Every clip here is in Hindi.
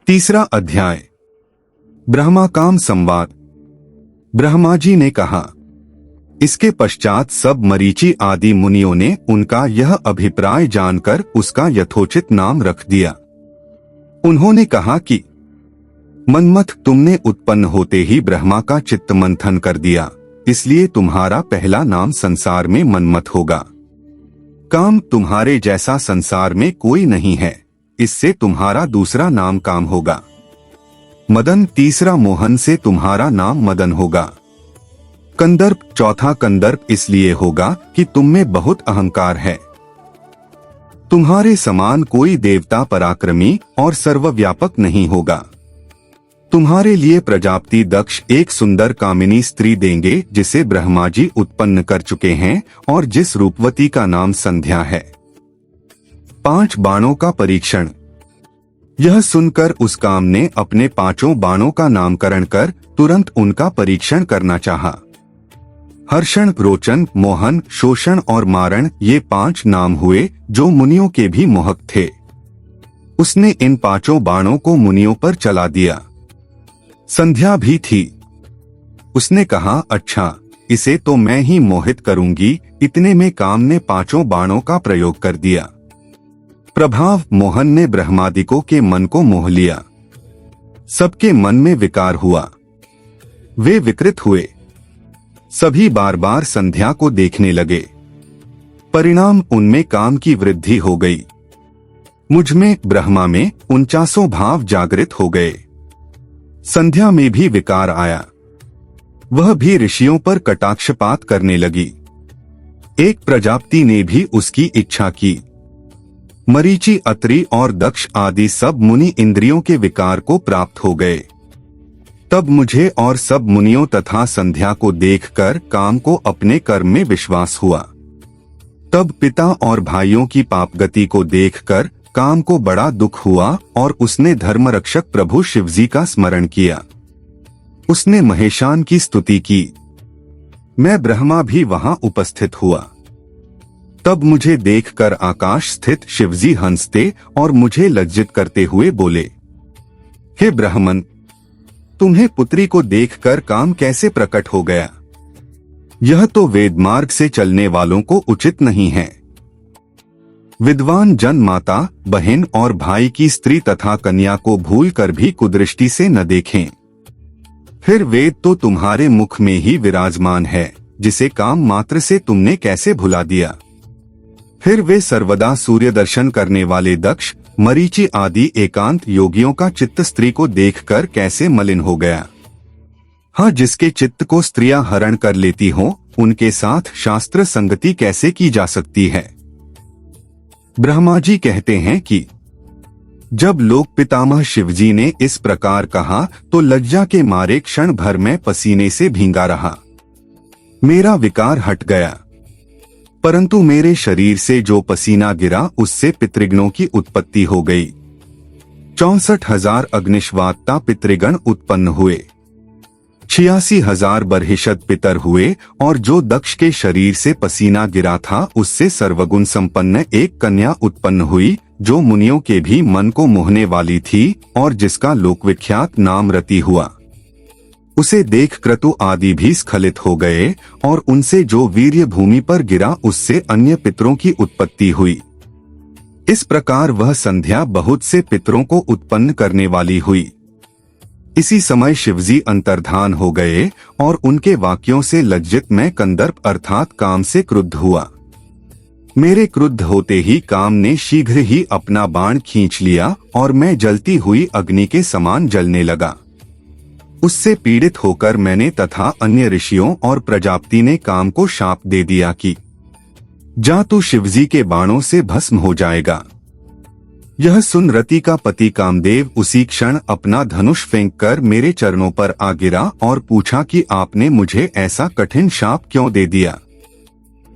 तीसरा अध्याय। ब्रह्मा काम संवाद। ब्रह्मा जी ने कहा। इसके पश्चात सब मरीचि आदि मुनियों ने उनका यह अभिप्राय जानकर उसका यथोचित नाम रख दिया। उन्होंने कहा कि मन्मथ, तुमने उत्पन्न होते ही ब्रह्मा का चित्त मंथन कर दिया, इसलिए तुम्हारा पहला नाम संसार में मन्मथ होगा। काम, तुम्हारे जैसा संसार में कोई नहीं है, इससे तुम्हारा दूसरा नाम काम होगा। मदन, तीसरा मोहन से तुम्हारा नाम मदन होगा। कंदर्प, चौथा कंदर्प इसलिए होगा कि तुम में बहुत अहंकार है। तुम्हारे समान कोई देवता पराक्रमी और सर्वव्यापक नहीं होगा। तुम्हारे लिए प्रजापति दक्ष एक सुंदर कामिनी स्त्री देंगे जिसे ब्रह्मा जी उत्पन्न कर चुके हैं और जिस रूपवती का नाम संध्या है। 5 बाणों का परीक्षण। यह सुनकर उस काम ने अपने 5 बाणों का नामकरण कर तुरंत उनका परीक्षण करना चाहा। हर्षण, रोचन, मोहन, शोषण और मारण, ये 5 नाम हुए जो मुनियों के भी मोहक थे। उसने इन 5 बाणों को मुनियों पर चला दिया। संध्या भी थी। उसने कहा, अच्छा, इसे तो मैं ही मोहित करूंगी। इतने में काम ने 5 बाणों का प्रयोग कर दिया। प्रभाव, मोहन ने ब्रह्मादिकों के मन को मोह लिया। सबके मन में विकार हुआ, वे विकृत हुए। सभी बार बार संध्या को देखने लगे। परिणाम, उनमें काम की वृद्धि हो गई। मुझ में, ब्रह्मा में 49 भाव जागृत हो गए। संध्या में भी विकार आया। वह भी ऋषियों पर कटाक्षपात करने लगी। एक प्रजापति ने भी उसकी इच्छा की। मरीचि, अत्रि और दक्ष आदि सब मुनि इंद्रियों के विकार को प्राप्त हो गए। तब मुझे और सब मुनियों तथा संध्या को देखकर काम को अपने कर्म में विश्वास हुआ। तब पिता और भाइयों की पापगति को देखकर काम को बड़ा दुख हुआ और उसने धर्मरक्षक प्रभु शिवजी का स्मरण किया। उसने महेशान की स्तुति की। मैं ब्रह्मा भी वहां उपस्थित हुआ। तब मुझे देखकर आकाश स्थित शिवजी हंसते और मुझे लज्जित करते हुए बोले, हे ब्राह्मण, तुम्हें पुत्री को देखकर काम कैसे प्रकट हो गया? यह तो वेद मार्ग से चलने वालों को उचित नहीं है। विद्वान जन माता, बहन और भाई की स्त्री तथा कन्या को भूलकर भी कुदृष्टि से न देखें। फिर वेद तो तुम्हारे मुख में ही विराजमान है, जिसे काम मात्र से तुमने कैसे भुला दिया? फिर वे सर्वदा सूर्य दर्शन करने वाले दक्ष, मरीचि आदि एकांत योगियों का चित्त स्त्री को देखकर कैसे मलिन हो गया? हाँ, जिसके चित्त को स्त्रियां हरण कर लेती हों, उनके साथ शास्त्र संगति कैसे की जा सकती है? ब्रह्मा जी कहते हैं कि जब लोक पितामह शिवजी ने इस प्रकार कहा तो लज्जा के मारे क्षण भर में पसीने से भींगा रहा। मेरा विकार हट गया, परंतु मेरे शरीर से जो पसीना गिरा उससे पितृगणों की उत्पत्ति हो गई। 64,000 अग्निश्वात्ता पितृगण उत्पन्न हुए। 86,000 बर्हिषद पितर हुए और जो दक्ष के शरीर से पसीना गिरा था उससे सर्वगुण संपन्न एक कन्या उत्पन्न हुई जो मुनियों के भी मन को मोहने वाली थी और जिसका लोकविख्यात नाम रति हुआ। उसे देख क्रतु आदि भी स्खलित हो गए और उनसे जो वीर्य भूमि पर गिरा उससे अन्य पितरों की उत्पत्ति हुई। इस प्रकार वह संध्या बहुत से पितरों को उत्पन्न करने वाली हुई। इसी समय शिवजी अंतर्धान हो गए और उनके वाक्यों से लज्जित मैं कंदर्प अर्थात काम से क्रुद्ध हुआ। मेरे क्रुद्ध होते ही काम ने शीघ्र ही अपना बाण खींच लिया और मैं जलती हुई अग्नि के समान जलने लगा। उससे पीड़ित होकर मैंने तथा अन्य ऋषियों और प्रजापति ने काम को शाप दे दिया कि जा तू शिवजी के बाणों से भस्म हो जाएगा। यह सुन रति का पति कामदेव उसी क्षण अपना धनुष फेंककर मेरे चरणों पर आ गिरा और पूछा कि आपने मुझे ऐसा कठिन शाप क्यों दे दिया?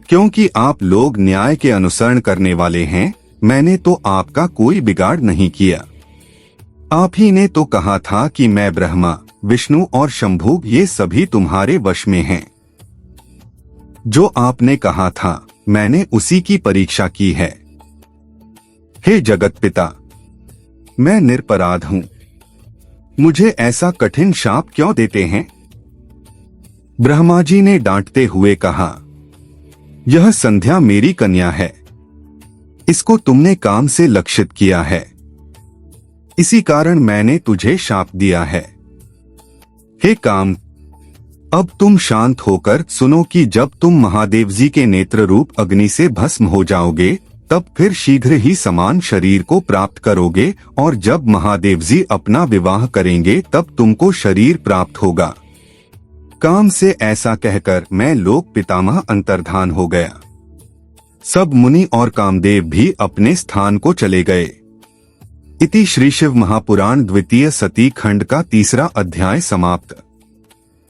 क्योंकि आप लोग न्याय के अनुसरण करने वाले हैं, मैंने तो आपका कोई बिगाड़ नहीं किया। आप ही ने तो कहा था कि मैं ब्रह्मा, विष्णु और शंभु ये सभी तुम्हारे वश में हैं। जो आपने कहा था मैंने उसी की परीक्षा की है। हे जगत पिता, मैं निरपराध हूँ। मुझे ऐसा कठिन शाप क्यों देते हैं? ब्रह्मा जी ने डांटते हुए कहा, यह संध्या मेरी कन्या है। इसको तुमने काम से लक्षित किया है, इसी कारण मैंने तुझे शाप दिया है। हे काम, अब तुम शांत होकर सुनो कि जब तुम महादेव जी के नेत्र रूप अग्नि से भस्म हो जाओगे, तब फिर शीघ्र ही समान शरीर को प्राप्त करोगे, और जब महादेव जी अपना विवाह करेंगे तब तुमको शरीर प्राप्त होगा। काम से ऐसा कहकर मैं लोक पितामह अंतर्धान हो गया। सब मुनि और कामदेव भी अपने स्थान को चले गए। इति श्री शिव महापुराण द्वितीय सती खंड का 3रा अध्याय समाप्त।